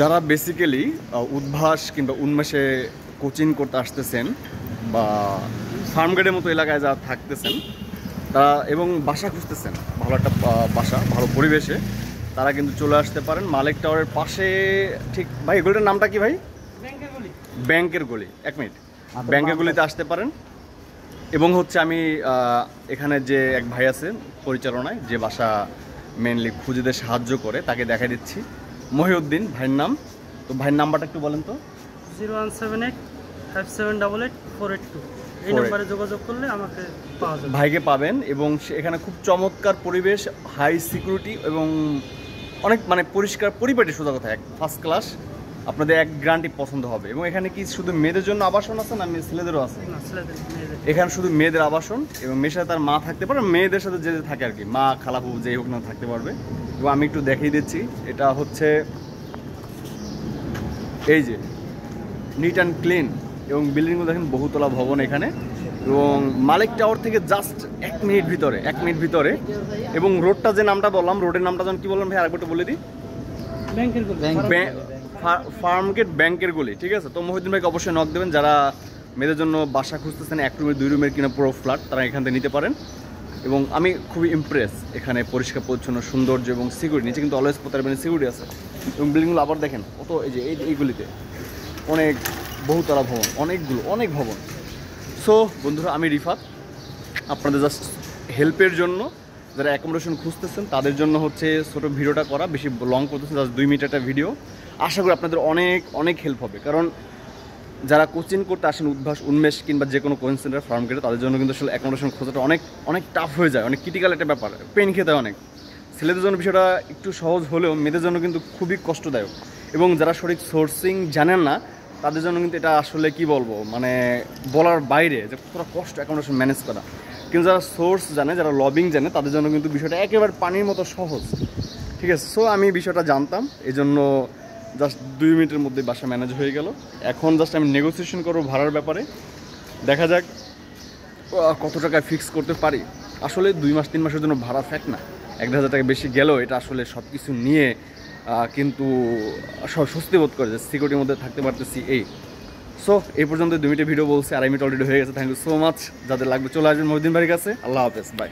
যারা বেসিক্যালি উদ্ভাস কিংবা উন্মেষে কোচিং করতে আসতেছেন বা ফার্মগেটের মতো এলাকায় যারা থাকতেছেন তারা এবং বাসা খুঁজতেছেন ভালো একটা বাসা ভালো পরিবেশে, তারা কিন্তু চলে আসতে পারেন মালিক টাওয়ারের পাশে। ঠিক ভাই এগুলোর নামটা কি ভাই? ব্যাংকের গলি। এক মিনিট, ব্যাংকের গলিতে আসতে পারেন। এবং হচ্ছে আমি এখানে যে এক ভাই আছে পরিচালনায়, যে বাসা মেনলি খুঁজেদের সাহায্য করে, তাকে দেখা দিচ্ছি। মহিউদ্দিন ভাইয়ের নাম। তো ভাইয়ের নাম্বারটা একটু বলেন তো। 017857884882। এই নম্বরে যোগাযোগ করলে আমাকে পাওয়া যাবে, ভাইকে পাবেন। এবং এখানে খুব চমৎকার পরিবেশ, হাই সিকিউরিটি এবং অনেক মানে পরিষ্কার পরিপাটি, সোজা কথা এক ফার্স্ট ক্লাস। আপনাদের এক গ্যারান্টি পছন্দ হবে। এবং এখানে কি শুধু মেয়েদের জন্য আবাসন আছে না ছেলেদেরও আছে? এখানে শুধু মেয়েদের আবাসন, এবং মেয়ের সাথে তার মা থাকতে পারে, মেয়েদের সাথে যে থাকে আর কি, মা খালাপু যেই হোক না থাকতে পারবে। এবং আমি একটু দেখিয়ে দিচ্ছি, এটা হচ্ছে এই যে নিট অ্যান্ড ক্লিন, এবং বিল্ডিংগুলো দেখেন বহুতলা ভবন এখানে। এবং মালিক টাওয়ার থেকে জাস্ট 1 মিনিট ভিতরে। এবং রোডটা যে নামটা বললাম, রোডের নামটা যেন কি বললাম ভাই, আরেকবার একটু বলে দিই। ফার্মগেট ব্যাংকের গলি, ঠিক আছে? তো মহিউদ্দিন ভাইকে অবশ্যই নক দেবেন। যারা মেয়েদের জন্য বাসা খুঁজতেছেন 1 রুমের 2 রুমের কিনা পুরো ফ্ল্যাট, তারা এখান থেকে নিতে পারেন। এবং আমি খুবই ইমপ্রেস এখানে পরিষ্কার পরিচ্ছন্ন সৌন্দর্য এবং সিকিউরিটি, নিচে কিন্তু অলওয়েজ পোতার সিকিউরিটি আছে। এবং বিল্ডিংগুলো আবার দেখেন কত, এই যে এইগুলিতে অনেক বহুতলা ভবন, অনেক ভবন। সো বন্ধুরা, আমি রিফাত, আপনাদের জাস্ট হেল্পের জন্য যারা অ্যাকোমোডেশন খুঁজতেছেন তাদের জন্য হচ্ছে ছোটো ভিডিওটা করা, বেশি লং করতেছেন, জাস্ট 2 মিনিট একটা ভিডিও। আশা করি আপনাদের অনেক হেল্প হবে। কারণ যারা কোচিং করতে আসেন উদ্ভাস, উন্মেষ কিংবা যে কোনো কোচিং সেন্টার, ফার্মগেটে, তাদের জন্য কিন্তু আসলে অ্যাকোমোডেশন খোঁজাটা অনেক টাফ হয়ে যায়, অনেক ক্রিটিক্যাল একটা ব্যাপার, পেন খেতে হয় অনেক। ছেলেদের জন্য বিষয়টা একটু সহজ হলেও মেয়েদের জন্য কিন্তু খুবই কষ্টদায়ক। এবং যারা সঠিক সোর্সিং জানেন না তাদের জন্য কিন্তু এটা আসলে কি বলবো, মানে বলার বাইরে, যে কতটা কষ্ট অ্যাকোমোডেশন ম্যানেজ করা। কিন্তু যারা সোর্স জানে, যারা লবিং জানে, তাদের জন্য কিন্তু বিষয়টা একেবারে পানির মতো সহজ, ঠিক আছে? সো আমি বিষয়টা জানতাম, এই জন্য জাস্ট 2 মিনিটের মধ্যে বাসা ম্যানেজ হয়ে গেল। এখন জাস্ট আমি নেগোসিয়েশন করবো ভাড়ার ব্যাপারে, দেখা যাক কত টাকায় ফিক্স করতে পারি। আসলে 2 মাস 3 মাসের জন্য ভাড়া ফ্যাক্ট না, 1,000 টাকা বেশি গেলেও এটা আসলে সব কিছু নিয়ে কিন্তু সব স্বস্তি বোধ করে যে সিকিউরিটির মধ্যে থাকতে পারতেছি। সো এই পর্যন্ত 2 মিনিটের ভিডিও বলছি, 2.5 মিনিট অলরেডি হয়ে গেছে। Thank you so much. যাদের লাগবে চলে আসবেন মহিউদ্দিন ভাইয়ের কাছে। আল্লাহ হাফেজ, বাই।